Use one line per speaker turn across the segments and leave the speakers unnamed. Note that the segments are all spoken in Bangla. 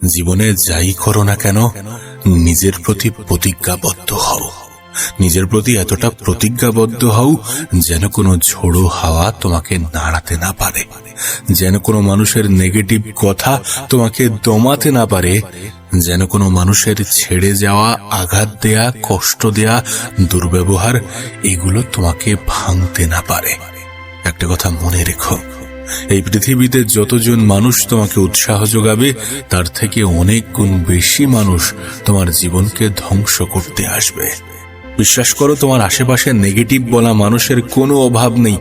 জীবনে যাই করো না কেন নিজের প্রতি প্রতিজ্ঞাবদ্ধ হও। নিজের প্রতি এতটা প্রতিজ্ঞাবদ্ধ হও যেন কোনো ঝোড়ো হাওয়া তোমাকে নাড়াতে না পারে, যেন কোনো মানুষের নেগেটিভ কথা তোমাকে দমাতে না পারে, যেন কোনো মানুষের ছেড়ে যাওয়া, আঘাত দেয়া, কষ্ট দেয়া, দুর্ব্যবহার এগুলো তোমাকে ভাঙতে না পারে। একটা কথা মনে রেখো, এই পৃথিবীতে যতজন মানুষ তোমাকে উৎসাহ যোগাবে তার থেকে অনেক গুণ বেশি মানুষ তোমার জীবনকে ধ্বংস করতে আসবে। বিশ্বাস করো, তোমার আশেপাশে নেগেটিভ বলা মানুষের কোনো অভাব নেই।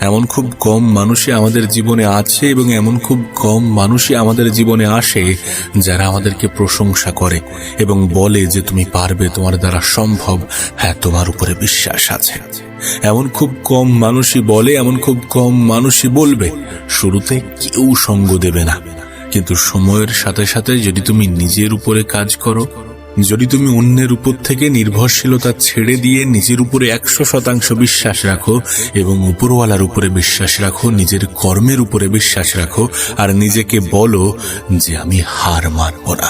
এমন খুব কম মানুষই আমাদের জীবনে আছে এবং এমন খুব কম মানুষই আমাদের জীবনে আসে যারা আমাদেরকে প্রশংসা করে এবং বলে যে তুমি পারবে, তোমার দ্বারা সম্ভব, হ্যাঁ তোমার উপরে বিশ্বাস আছে। এমন খুব কম মানুষই বলে, এমন খুব কম মানুষই বলবে। শুরুতে কেউ সঙ্গ দেবে না, কিন্তু সময়ের সাথে সাথে যদি তুমি নিজের উপরে কাজ করো, যদি তুমি অন্যের উপর থেকে নির্ভরশীলতা ছেড়ে দিয়ে নিজের উপরে 100% বিশ্বাস রাখো এবং উপরওয়ালার উপরে বিশ্বাস রাখো, নিজের কর্মের উপরে বিশ্বাস রাখো আর নিজেকে বলো যে আমি হার মানব না।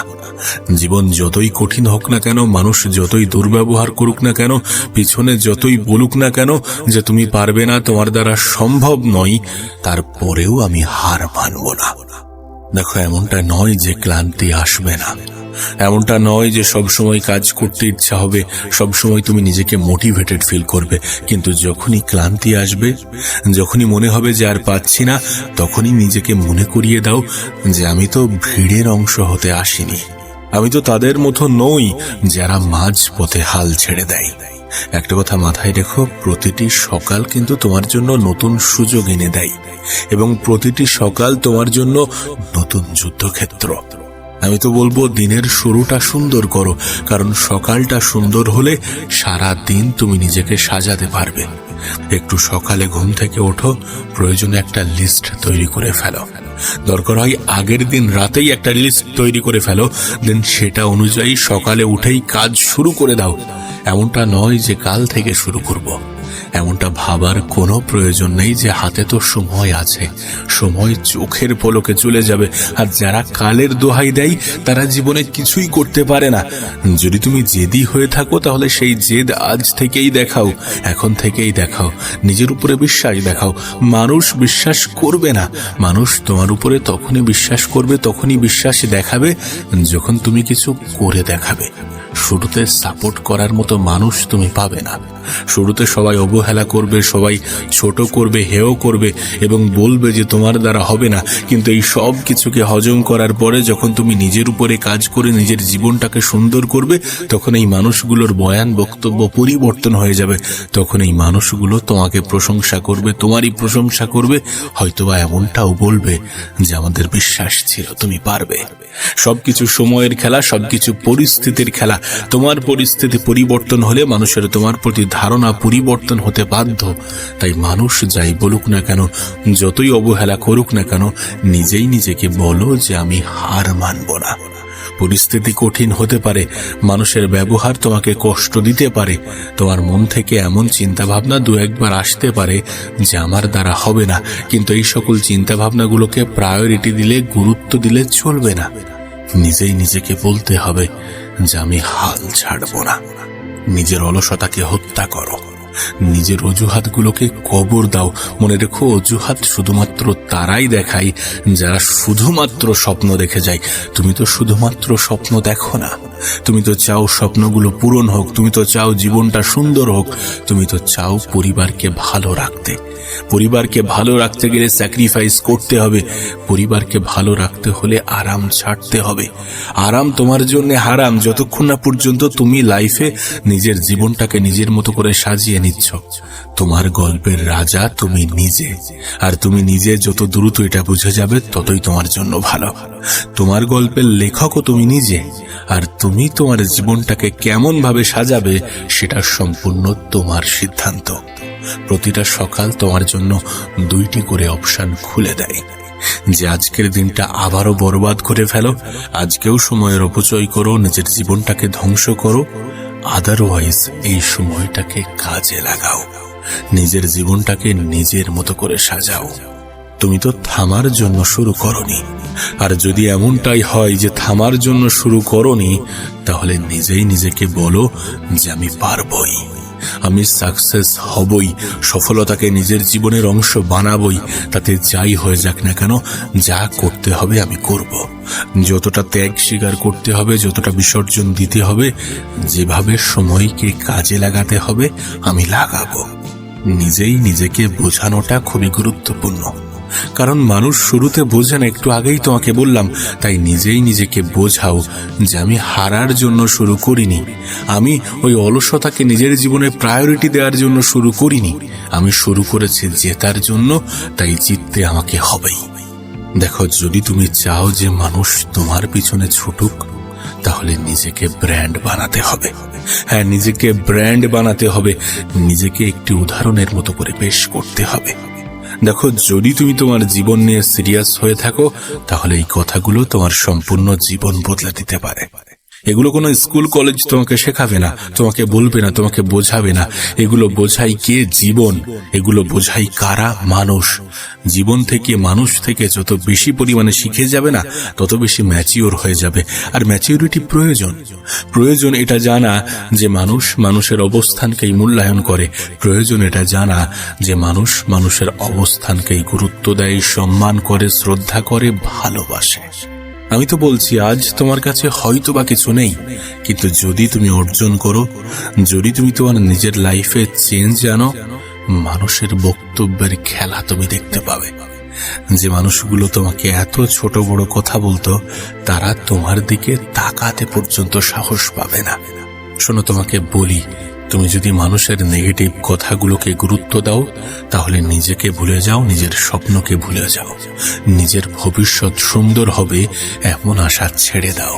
জীবন যতই কঠিন হোক না কেন, মানুষ যতই দুর্ব্যবহার করুক না কেন, পিছনে যতই বলুক না কেন যে তুমি পারবে না, তোমার দ্বারা সম্ভব নয়, তারপরেও আমি হার মানব না। দেখো, এমনটা নয় যে ক্লান্তি আসবে না, এমনটা নয় যে সবসময় কাজ করতে ইচ্ছা হবে, সবসময় তুমি নিজেকে মোটিভেটেড ফিল করবে, কিন্তু যখনই ক্লান্তি আসবে, যখনই মনে হবে যে আর পাচ্ছি না, তখনই নিজেকে মনে করিয়ে দাও যে আমি তো ভিড়ের অংশ হতে আসিনি, আমি তো তাদের মতো নই যারা মাঝ পথে হাল ছেড়ে দেয়। একটা কথা মাথায় রেখো, প্রতিটি সকাল কিন্তু তোমার জন্য নতুন সুযোগ এনে দেয় এবং প্রতিটি সকাল তোমার জন্য নতুন যুদ্ধক্ষেত্র। আমি তো বলবো দিনের শুরুটা সুন্দর করো, কারণ সকালটা সুন্দর হলে সারা দিন তুমি নিজেকে সাজাতে পারবে। একটু সকালে ঘুম থেকে ওঠো, প্রয়োজনে একটা লিস্ট তৈরি করে ফেলো, দরকার হয় আগের দিন রাতেই একটা লিস্ট তৈরি করে ফেলো, দেন সেটা অনুযায়ী সকালে উঠেই কাজ শুরু করে দাও। এমনটা নয় যে কাল থেকে শুরু করব, এমনটা ভাবার কোনো প্রয়োজন নেই যে হাতে তো সময় আছে, সময় চোখের পলকে চলে যাবে। আর যারা কালের দোহাই দেয় তারা জীবনে কিছুই করতে পারে না। যদি তুমি জেদি হয়ে থাকো তাহলে সেই জেদ আজ থেকেই দেখাও, এখন থেকেই দেখাও, নিজের উপরে বিশ্বাস দেখাও। মানুষ বিশ্বাস করবে না, মানুষ তোমার উপরে তখনই বিশ্বাস করবে, তখনই বিশ্বাস দেখাবে যখন তুমি কিছু করে দেখাবে। শুরুতে সাপোর্ট করার মতো মানুষ তুমি পাবে না। শুরুতে সবাই অবহেলা করবে, সবাই ছোট করবে, হেয় করবে এবং বলবে যে তোমার দ্বারা হবে না। কিন্তু এই সব কিছুকে হজম করার পরে যখন তুমি নিজের উপরে কাজ করে নিজের জীবনটাকে সুন্দর করবে, তখন এই মানুষগুলোর বয়ান বক্তব্য পরিবর্তন হয়ে যাবে। তখন এই মানুষগুলো তোমাকে প্রশংসা করবে, তোমারই প্রশংসা করবে, হয়তোবা এমনটাও বলবে যে আমাদের বিশ্বাস ছিল তুমি পারবে। সবকিছু সময়ের খেলা, সবকিছু পরিস্থিতির খেলা। তোমার পরিস্থিতি পরিবর্তন হলে মানুষের তোমার প্রতি ধারণা পরিবর্তন হতে বাধ্য। তাই মানুষ যাই বলুক না কেন, যতই অবহেলা করুক না কেন, নিজেই নিজেকে বলো যে আমি হার মানব না। পরিস্থিতি কঠিন হতে পারে, মানুষের ব্যবহার তোমাকে কষ্ট দিতে পারে, তোমার মন থেকে এমন চিন্তাভাবনা দু একবার আসতে পারে যে আমার দ্বারা হবে না, কিন্তু এই সকল চিন্তাভাবনাগুলোকে প্রায়োরিটি দিলে, গুরুত্ব দিলে চলবে না। নিজেই নিজেকে বলতে হবে যে আমি হাল ছাড়ব না। নিজের অলসতাকে হত্যা করো, নিজের অজুহাতগুলোকে কবর দাও। মনে রেখো, অজুহাত শুধুমাত্র তারাই দেখায় যারা শুধুমাত্র স্বপ্ন দেখে যায়। তুমি তো শুধুমাত্র স্বপ্ন দেখো না, তুমি তো চাও স্বপ্নগুলো পূরণ হোক, তুমি তো চাও জীবনটা সুন্দর হোক, তুমি তো চাও পরিবারকে ভালো রাখতে। পরিবারকে ভালো রাখতে গেলে স্যাক্রিফাইস করতে হবে, পরিবারকে ভালো রাখতে হলে আরাম ছাড়তে হবে। আরাম তোমার জন্য হারাম যতক্ষণ না পর্যন্ত তুমি লাইফে নিজের জীবনটাকে নিজের মতো করে সাজিয়ে নিচ্ছ। তোমার গল্পের রাজা তুমি নিজে, আর তুমি নিজে যত দ্রুত এটা বুঝে যাবে ততই তোমার জন্য ভালো। তোমার গল্পের লেখকও তুমি নিজে, আর তুমি তোমার জীবনটাকে কেমন ভাবে সাজাবে সেটা সম্পূর্ণ তোমার সিদ্ধান্ত। প্রতিটা সকাল তোমার জন্য 2টি করে অপশন খুলে দেয়, যে আজকের দিনটা আবারও বরবাদ করে ফেলো, আজকেও সময়ের অপচয় করো, নিজের জীবনটাকে ধ্বংস করো, আদারওয়াইজ এই সময়টাকে কাজে লাগাও, নিজের জীবনটাকে নিজের মতো করে সাজাও। তুমি তো থামার জন্য শুরু করনি। আর যদি এমনটাই হয় যে থামার জন্য শুরু করনি, তাহলে নিজেই নিজেকে বলো যে আমি পারবই, আমি সাকসেস হবই, সফলতাকে নিজের জীবনের অংশ বানাবই। তাতে যাই হয়ে যাক না কেন, যা করতে হবে আমি করব। যতটা ত্যাগ স্বীকার করতে হবে, যতটা বিসর্জন দিতে হবে, যেভাবে সময়কে কাজে লাগাতে হবে আমি লাগাবো। নিজেই নিজেকে বোঝানোটা খুবই গুরুত্বপূর্ণ, কারণ মানুষ শুরুতে বোঝে না, একটু আগেই তোমাকে বললাম। তাই নিজেই নিজেকে বোঝাও যে আমি হারার জন্য শুরু করিনি, আমি ওই অলসতাকে নিজের জীবনে প্রায়োরিটি দেওয়ার জন্য শুরু করিনি, আমি শুরু করেছি জেতার জন্য। তাই জিততে আমাকে হবেই। দেখো, যদি তুমি চাও যে মানুষ তোমার পিছনে ছুটুক, তাহলে নিজেকে ব্র্যান্ড বানাতে হবে। হ্যাঁ, নিজেকে ব্র্যান্ড বানাতে হবে, নিজেকে একটি উদাহরণের মতো করে পেশ করতে হবে। দেখো, যদি তুমি তোমার জীবন নিয়ে সিরিয়াস হয়ে থাকো, তাহলে এই কথাগুলো তোমার সম্পূর্ণ জীবন বদলে দিতে পারে। এগুলো কোনো স্কুল কলেজ তোমাকে শেখাবে না, তোমাকে বলবে না, তোমাকে বোঝাবে না। এগুলো বোঝাই কে? জীবন। এগুলো বোঝাই কারা? মানুষ। জীবন থেকে, মানুষ থেকে যত বেশি পরিমাণে শিখে যাবে না, তত বেশি ম্যাচিওর হয়ে যাবে। আর ম্যাচিওরিটি প্রয়োজন এটা জানা যে মানুষ মানুষের অবস্থানকেই মূল্যায়ন করে। প্রয়োজন এটা জানা যে মানুষ মানুষের অবস্থানকেই গুরুত্ব দেয়, সম্মান করে, শ্রদ্ধা করে, ভালোবাসে। আমি তো বলছি, আজ তোমার কাছে হয়তো বা কিছু নেই, কিন্তু যদি তুমি অর্জন করো, যদি তুমি তোমার নিজের লাইফে চেঞ্জ আনো, মানুষের বক্তব্যের খেলা তুমি দেখতে পাবে। যে মানুষগুলো তোমাকে এত ছোট বড় কথা বলতো, তারা তোমার দিকে তাকাতে পর্যন্ত সাহস পাবে না। শোনো, তোমাকে বলি, তুমি যদি মানুষের নেগেটিভ কথাগুলোকে গুরুত্ব দাও, তাহলে নিজেকে ভুলে যাও, নিজের স্বপ্নকে ভুলে যাও। নিজের ভবিষ্যৎ সুন্দর হবে এমন আশা ছেড়ে দাও,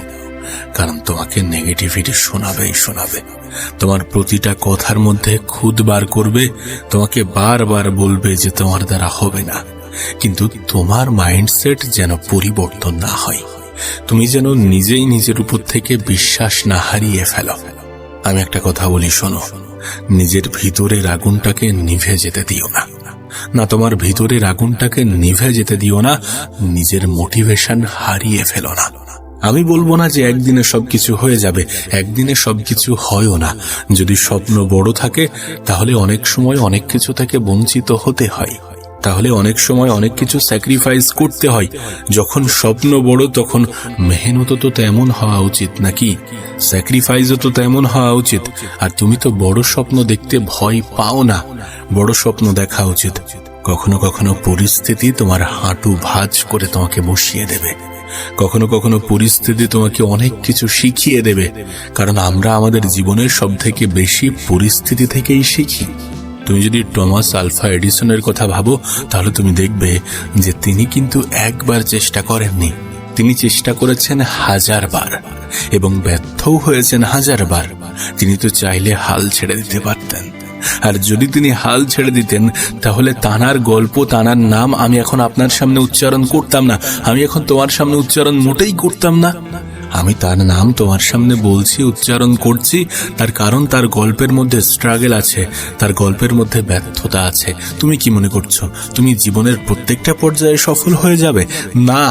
কারণ তোমাকে নেগেটিভিটি শোনাবে। তোমার প্রতিটা কথার মধ্যে খুদ বার করবে, তোমাকে বারবার বলবে যে তোমার দ্বারা হবে না। কিন্তু তোমার মাইন্ডসেট যেন পরিবর্তন না হয়, তুমি যেন নিজেই নিজের উপর থেকে বিশ্বাস না হারিয়ে ফেলো। আমি একটা কথা বলি, শোনো, নিজের ভিতরের আগুনটাকে নিভে যেতে দিও না। তোমার ভিতরের আগুনটাকে নিভে যেতে দিও না, নিজের মোটিভেশন হারিয়ে ফেলো না। আমি বলবো না যে একদিনে সবকিছু হয়ে যাবে, একদিনে সবকিছু হয়ও না। যদি স্বপ্ন বড় থাকে, তাহলে অনেক সময় অনেক কিছু থেকে বঞ্চিত হতে হয়, তাহলে অনেক সময় অনেক কিছু স্যাক্রিফাইস করতে হয়। যখন স্বপ্ন বড়, তখন মেহনত তো তেমন হওয়া উচিত, নাকি স্যাক্রিফাইসও তো তেমন হওয়া উচিত। আর তুমি তো বড় স্বপ্ন দেখতে ভয় পাও না, বড় স্বপ্ন দেখা উচিত। কখনো কখনো পরিস্থিতি তোমার হাঁটু ভাঁজ করে তোমাকে বসিয়ে দেবে, কখনো কখনো পরিস্থিতি তোমাকে অনেক কিছু শিখিয়ে দেবে, কারণ আমরা আমাদের জীবনের সব থেকে বেশি পরিস্থিতি থেকেই শিখি। তুমি যদি টমাস আলভা এডিসনের কথা ভাবো, তাহলে তুমি দেখবে যে তিনি কিন্তু একবার চেষ্টা করেননি, তিনি চেষ্টা করেছেন 1000 বার এবং ব্যর্থও হয়েছেন 1000 বার। তিনি তো চাইলে হাল ছেড়ে দিতে পারতেন, আর যদি তিনি হাল ছেড়ে দিতেন, তাহলে তানার গল্প, তানার নাম আমি এখন আপনার সামনে উচ্চারণ করতাম না, আমি এখন তোমার সামনে উচ্চারণ মোটেই করতাম না। আমি তার নাম তোমার সামনে বলছি, উচ্চারণ করছি, তার কারণ তার গল্পের মধ্যে স্ট্রাগল আছে, তার গল্পের মধ্যে ব্যর্থতা আছে। তুমি কি মনে করছো তুমি জীবনের প্রত্যেকটা পর্যায়ে সফল হয়ে যাবে? না,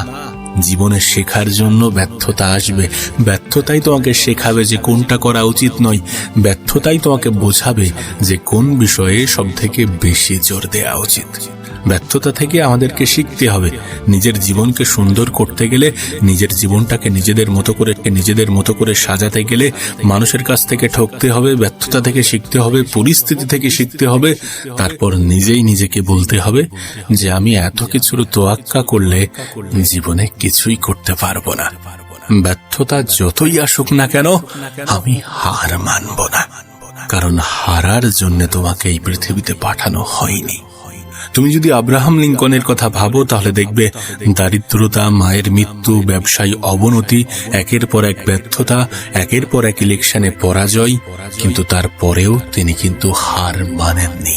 জীবনে শেখার জন্য ব্যর্থতা আসবে। ব্যর্থতাই তোমাকে শেখাবে যে কোনটা করা উচিত নয়, ব্যর্থতাই তোমাকে বোঝাবে যে কোন বিষয়ে সব থেকে বেশি জোর দেওয়া উচিত। ব্যর্থতা থেকে আমাদেরকে শিখতে হবে। নিজের জীবনকে সুন্দর করতে গেলে, নিজের জীবনটাকে নিজেদের মতো করে সাজাতে গেলে মানুষের কাছ থেকে ঠকতে হবে, ব্যর্থতা থেকে শিখতে হবে, পরিস্থিতি থেকে শিখতে হবে। তারপর নিজেই নিজেকে বলতে হবে যে আমি এত কিছুর তোয়াক্কা করলে জীবনে কিছুই করতে পারবো না। ব্যর্থতা যতই আসুক না কেন, আমি হার মানব না, কারণ হারার জন্য তোমাকে এই পৃথিবীতে পাঠানো হয়নি। তুমি যদি আব্রাহাম লিঙ্কনের কথা ভাবো, তাহলে দেখবে দারিদ্রতা, মায়ের মৃত্যু, ব্যবসায়ী অবনতি, একের পর এক ব্যর্থতা, একের পর এক ইলেকশনে পরাজয়, কিন্তু তারপরেও তিনি কিন্তু হার মানেননি।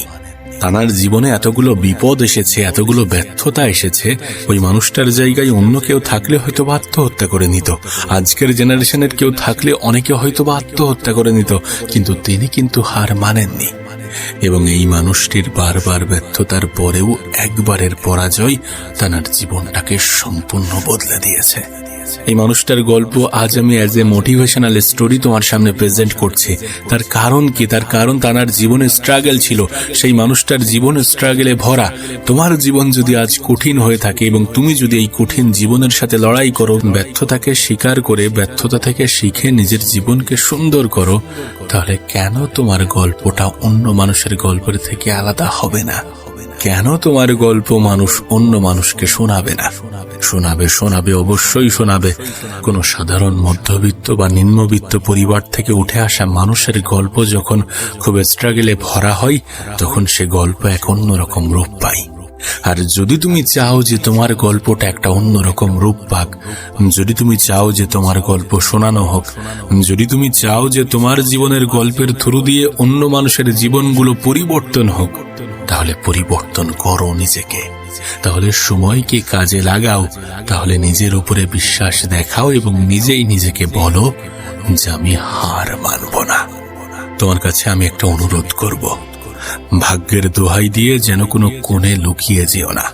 তানার জীবনে এতগুলো বিপদ এসেছে, এতগুলো ব্যর্থতা এসেছে, ওই মানুষটার জায়গায় অন্য কেউ থাকলে হয়তো বা আত্মহত্যা করে নিত। আজকের জেনারেশনের কেউ থাকলে অনেকে হয়তো বা আত্মহত্যা করে নিত, কিন্তু তিনি কিন্তু হার মানেননি। এবং এই মানুষটির বারবার ব্যর্থতার পরেও একবারের পরাজয় তার জীবনটাকে সম্পূর্ণ বদলে দিয়েছে। এই মানুষটার গল্প আজ আমি অ্যাজ এ মোটিভেশনাল স্টোরি তোমার সামনে প্রেজেন্ট করছি। তার কারণ কি? তার কারণ তার জীবনে স্ট্রাগল ছিল। সেই মানুষটার জীবন স্ট্রাগলে ভরা। তোমার জীবন যদি আজ কঠিন হয়ে থাকে এবং তুমি যদি এই কঠিন জীবনের সাথে লড়াই করো, ব্যর্থতাকে স্বীকার করে ব্যর্থতা থেকে শিখে নিজের জীবনকে সুন্দর করো, তাহলে কেন তোমার গল্পটা অন্য মানুষের গল্পের থেকে আলাদা হবে না? কেন তোমার গল্প মানুষ অন্য মানুষকে শোনাবে না? শোনাবে, অবশ্যই শোনাবে। কোনো সাধারণ মধ্যবিত্ত বা নিম্নবিত্ত পরিবার থেকে উঠে আসা মানুষের গল্প যখন খুব স্ট্রাগলে ভরা হয়, তখন সে গল্প এক অন্যরকম রূপ পায়। আর যদি তুমি চাও যে তোমার গল্পটা একটা অন্যরকম রূপ পাক, যদি তুমি চাও যে তোমার গল্প শোনানো হোক, যদি তুমি চাও যে তোমার জীবনের গল্পের থ্রু দিয়ে অন্য মানুষের জীবনগুলো পরিবর্তন হোক, তাহলে পরিবর্তন করো নিজেকে। তাহলে সময়কে কাজে লাগাও, তাহলে নিজের উপরে বিশ্বাস দেখাও এবং নিজেই নিজেকে বলো যে আমি হার মানব না। তোমার কাছে আমি একটা অনুরোধ করব, ভাগ্যের দোহাই দিয়ে যেন কোনো কোণে লুকিয়ে যেও না।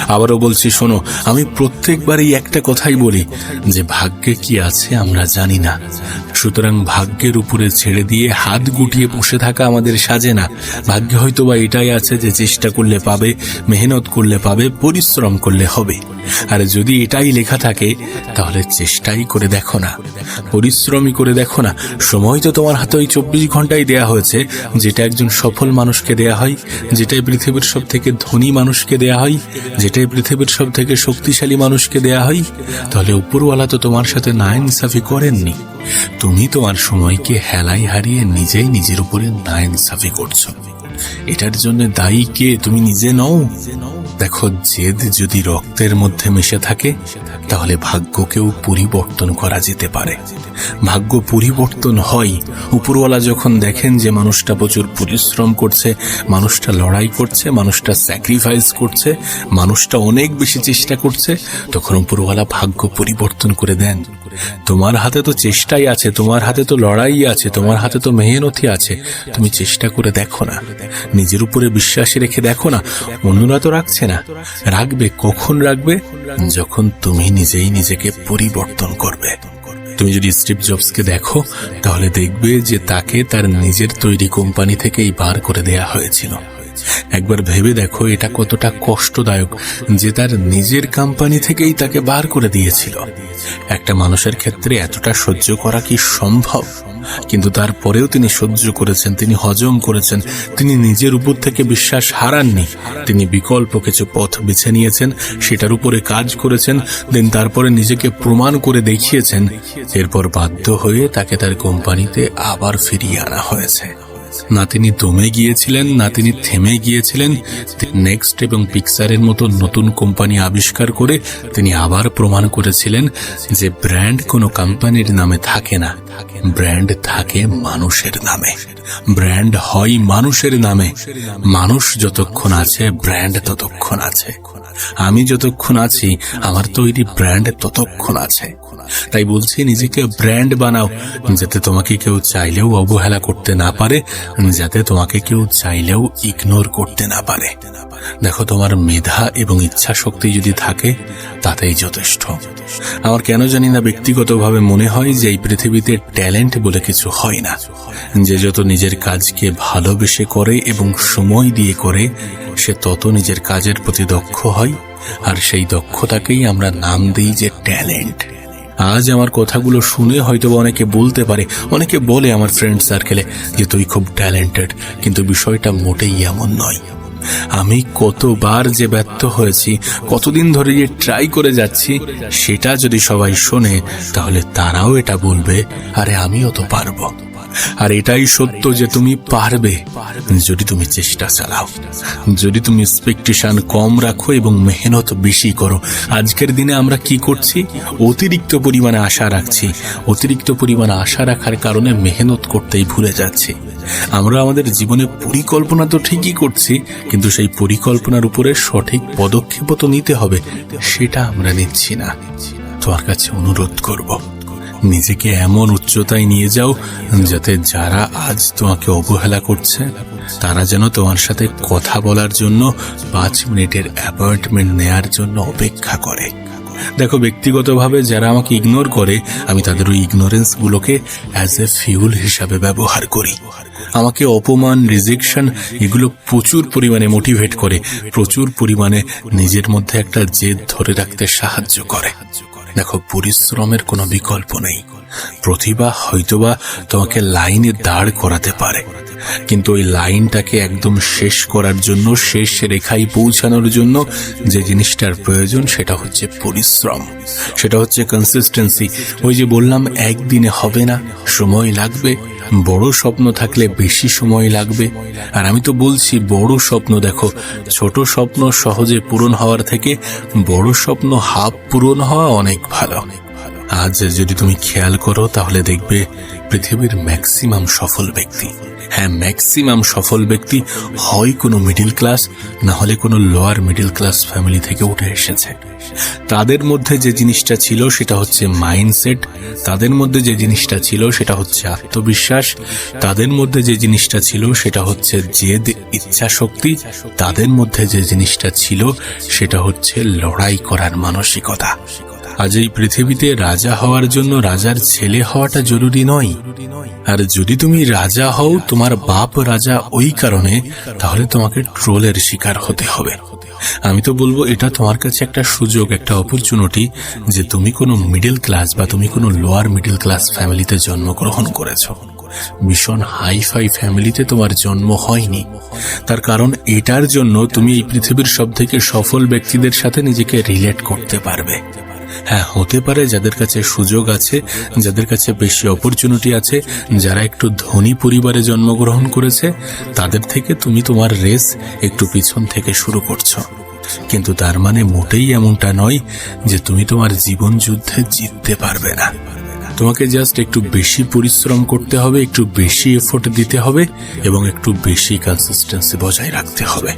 আবারও বলছি, শোনো, আমি প্রত্যেকবারই একটা কথাই বলি যে ভাগ্যে কি আছে আমরা জানি না। সুতরাং ভাগ্যের উপরে ছেড়ে দিয়ে হাত গুটিয়ে বসে থাকা আমাদের সাজে না। ভাগ্যে হয়তো বা এটাই আছে যে চেষ্টা করলে পাবে, মেহনত করলে পাবে, পরিশ্রম করলে হবে। আর যদি এটাই লেখা থাকে, তাহলে চেষ্টাই করে দেখো না, পরিশ্রমই করে দেখো না। সময় তো তোমার হাতে ওই 24 ঘন্টাই দেয়া হয়েছে, যেটা একজন সফল মানুষকে দেয়া হয়, যেটাই পৃথিবীর সব থেকে ধনী মানুষকে দেয়া হয়, যেটাই পৃথিবীর সব থেকে শক্তিশালী মানুষকে দেয়া হয়। তাহলে উপরওয়ালা তো তোমার সাথে নাইনসাফি করেননি। তুমি তোমার সময়কে হেলায় হারিয়ে নিজেই নিজের উপরে নাইনসাফি করছো। এটার জন্য দায়ী কে? তুমি নিজে নও। দেখো, জেদ যদি রক্তের মধ্যে মিশে থাকে, তাহলে ভাগ্যকেও পরিবর্তন করা যেতে পারে। ভাগ্য পরিবর্তন হয় উপরওয়ালা যখন দেখেন যে মানুষটা প্রচুর পরিশ্রম করছে, মানুষটা লড়াই করছে, মানুষটা স্যাক্রিফাইস করছে, মানুষটা অনেক বেশি চেষ্টা করছে, তখন উপরওয়ালা ভাগ্য পরিবর্তন করে দেন। তোমার হাতে তো চেষ্টাই আছে, তোমার হাতে তো লড়াই আছে, তোমার হাতে তো মেহনতি আছে। তুমি চেষ্টা করে দেখো না, নিজের উপরে বিশ্বাস রেখে দেখো না। অন্যরা তো রাখছে না। রাখবে কখন? রাখবে যখন তুমি নিজেই নিজেকে পরিবর্তন করবে। তুমি যদি স্টিভ জবসকে দেখো, তাহলে দেখবে যে তাকে তার নিজের তৈরি কোম্পানি থেকেই বার করে দেয়া হয়েছিল। একবার ভেবে দেখো এটা কতটা কষ্টদায়ক যে তার নিজের কোম্পানি থেকেই তাকে বার করে দিয়েছিল। একটা মানুষের ক্ষেত্রে এতটা সহ্য করা কি সম্ভব? কিন্তু তারপরেও তিনি সহ্য করেছেন, তিনি হজম করেছেন, তিনি নিজের উপর থেকে বিশ্বাস হারাননি। তিনি বিকল্প কিছু পথ বেছে নিয়েছেন, সেটার উপরে কাজ করেছেন, দেন তারপরে নিজেকে প্রমাণ করে দেখিয়েছেন। এরপর বাধ্য হয়ে তাকে তার কোম্পানিতে আবার ফিরিয়ে আনা হয়েছে। না তিনি দমে গিয়েছিলেন, না তিনি থেমে গিয়েছিলেন। নেক্সট এবং পিক্সারের মতো নতুন কোম্পানি আবিষ্কার করে তিনি আবার প্রমাণ করেছিলেন যে ব্র্যান্ড কোনো কোম্পানির নামে থাকে না, ব্র্যান্ড থাকে মানুষের নামে। ব্র্যান্ড হয় মানুষের নামে। মানুষ যতক্ষণ আছে, ব্র্যান্ড ততক্ষণ আছে। আমি যতক্ষণ আছি, আমার তৈরি ব্র্যান্ড ততক্ষণ আছে। তাই বলছি, নিজেকে ব্র্যান্ড বানাও, যাতে তোমাকে কেউ চাইলেও অবহেলা করতে না পারে, যাতে তোমাকে কেউ চাইলেও ইগনোর করতে না পারে। দেখো, তোমার মেধা এবং ইচ্ছা শক্তি যদি থাকে, তাতেই যথেষ্ট। আমার কেন জানি না ব্যক্তিগতভাবে মনে হয় যে এই পৃথিবীতে ট্যালেন্ট বলে কিছু হয় না। যে যত নিজের কাজকে ভালোবেসে করে এবং সময় দিয়ে করে, সে তত নিজের কাজের প্রতি দক্ষ হয়, আর সেই দক্ষতাকেই আমরা নাম দিই যে ট্যালেন্ট। আজ আমার কথাগুলো শুনে হয়তো অনেকে বলতে পারে, অনেকে বলে আমার ফ্রেন্ড সার্কেলে যে তুই খুব ট্যালেন্টেড, কিন্তু বিষয়টা মোটেই এমন নয়। আমি কতবার যে ব্যর্থ হয়েছি, কতদিন ধরে যে ট্রাই করে যাচ্ছি, সেটা যদি সবাই শোনে, তাহলে তারাও এটা বলবে, আরে আমিও তো পারবো। আর এটাই সত্য যে তুমি পারবে যদি তুমি চেষ্টা চালাও, যদি তুমি এক্সপেকটেশন কম রাখো এবং মেহনত বেশি করো। আজকের দিনে আমরা কি করছি? অতিরিক্ত পরিমাণে আশা রাখছি। অতিরিক্ত পরিমাণে আশা রাখার কারণে মেহনত করতেই ভুলে যাচ্ছি। আমরা আমাদের জীবনে পরিকল্পনা তো ঠিকই করছি, কিন্তু সেই পরিকল্পনার উপরে সঠিক পদক্ষেপ তো নিতে হবে, সেটা আমরা নিচ্ছি না। তোমার কাছে অনুরোধ করব, নিজেকে এমন উচ্চতায় নিয়ে যাও যাতে যারা আজ তোমাকে অবহেলা করছে তারা যেন তোমার সাথে কথা বলার জন্য 5 মিনিটের অ্যাপয়েন্টমেন্ট নেয়ার জন্য অপেক্ষা করে। দেখো, ব্যক্তিগতভাবে যারা আমাকে ইগনোর করে আমি তাদের ওই ইগনোরেন্স গুলোকে অ্যাজ এ ফিউল হিসাবে ব্যবহার করি। আমাকে অপমান, রিজেকশন এগুলো প্রচুর পরিমাণে মোটিভেট করে, প্রচুর পরিমাণে নিজের মধ্যে একটা জেদ ধরে রাখতে সাহায্য করে। দেখো, পরিশ্রমের কোনো বিকল্প নেই। প্রতিভা হয়তোবা তোমাকে লাইনে দাঁড় করাতে পারে, কিন্তু ওই লাইনটাকে একদম শেষ করার জন্য, শেষ রেখায় পৌঁছানোর জন্য যে জিনিসটার প্রয়োজন সেটা হচ্ছে পরিশ্রম, সেটা হচ্ছে কনসিস্টেন্সি। ওই যে বললাম, একদিনে হবে না, সময় লাগবে। বড় স্বপ্ন থাকলে বেশি সময় লাগবে। আর আমি তো বলছি, বড় স্বপ্ন দেখো, ছোট স্বপ্ন সহজে পূরণ হওয়ার থেকে বড় স্বপ্ন হাফ পূরণ হওয়া অনেক ভালো। আজ যদি তুমি খেয়াল করো তাহলে দেখবে পৃথিবীর ম্যাক্সিমাম সফল ব্যক্তি, ম্যাক্সিমাম সফল ব্যক্তি হয় কোনো মিডল ক্লাস, না হলে কোনো লোয়ার মিডল ক্লাস ফ্যামিলি থেকে উঠে এসেছে। তাদের মধ্যে যে জিনিসটা ছিল সেটা হচ্ছে মাইন্ডসেট, তাদের মধ্যে যে জিনিসটা ছিল সেটা হচ্ছে আত্মবিশ্বাস, তাদের মধ্যে যে জিনিসটা ছিল সেটা হচ্ছে জেদ, ইচ্ছা শক্তি, তাদের মধ্যে যে জিনিসটা ছিল সেটা হচ্ছে লড়াই করার মানসিকতা। আজ এই পৃথিবীতে রাজা হওয়ার জন্য রাজার ছেলে হওয়াটা জরুরি নয়। আর যদি তুমি রাজা হও, তোমার বাপ রাজা ওই কারণে, তাহলে তোমাকে ট্রোলের শিকার হতে হবে। আমি তো বলবো এটা তোমার কাছে একটা সুযোগ, একটা অপরচুনিটি যে তুমি কোনো মিডল ক্লাস বা তুমি কোনো লোয়ার মিডল ক্লাস ফ্যামিলিতে জন্মগ্রহণ করেছ। ভীষণ হাইফাই ফ্যামিলিতে তোমার জন্ম হয়নি। তার কারণ এটার জন্য তুমি এই পৃথিবীর সবথেকে সফল ব্যক্তিদের সাথে নিজেকে রিলেট করতে পারবে। হতে পারে যাদের কাছে সুযোগ আছে, যাদের কাছে বেশি অপরচুনিটি আছে, যারা একটু ধনী পরিবারে জন্মগ্রহণ করেছে, তাদের থেকে তুমি তোমার রেস একটু পিছন থেকে শুরু করছো। কিন্তু তার মানে মোটেই এমনটা নয় যে তুমি তোমার জীবন যুদ্ধে জিততে পারবে না। তোমাকে জাস্ট একটু বেশি পরিশ্রম করতে হবে, একটু বেশি এফোর্ট দিতে হবে এবং একটু বেশি কনসিস্টেন্সি বজায় রাখতে হবে।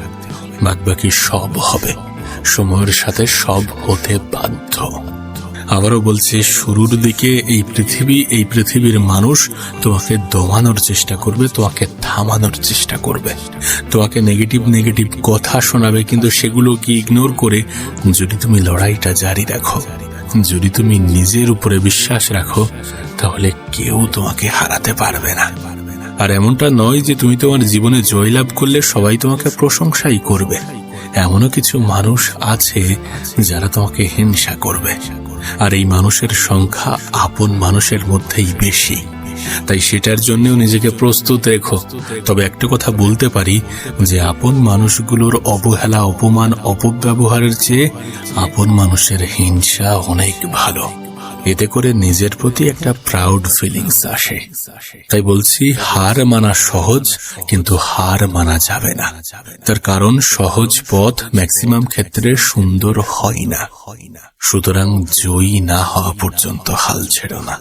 বাদবাকি সব হবে, সময়ের সাথে সব হতে বাধ্য। আবারও বলছি, শুরুর দিকে এই পৃথিবীর মানুষ তোমাকে দমানোর চেষ্টা করবে, তোমাকে থামানোর চেষ্টা করবে, তোমাকে নেগেটিভ কথা শোনাবে, কিন্তু সেগুলোকে ইগনোর করে যদি তুমি লড়াইটা জারি রাখো, যদি তুমি নিজের উপরে বিশ্বাস রাখো, তাহলে কেউ তোমাকে হারাতে পারবে না। আর এমনটা নয় যে তুমি তোমার জীবনে জয়লাভ করলে সবাই তোমাকে প্রশংসাই করবে। এমনও কিছু মানুষ আছে যারা তোমাকে হিংসা করবে, আর এই মানুষের সংখ্যা আপন মানুষের মধ্যেই বেশি। তাই সেটার জন্যও নিজেকে প্রস্তুত রেখো। তবে একটা কথা বলতে পারি যে আপন মানুষগুলোর অবহেলা, অপমান, অপব্যবহারের চেয়ে আপন মানুষের হিংসা অনেক ভালো। এতে করে নিজের প্রতি একটা প্রাউড ফিলিংস আসে। তাই বলছি, হার মানা সহজ, কিন্তু হার মানা যাবে না। তার কারণ সহজ পথ ম্যাক্সিমাম ক্ষেত্রে সুন্দর হয় না। সুতরাং জয়ী না হওয়া পর্যন্ত হাল ছেড়ো না।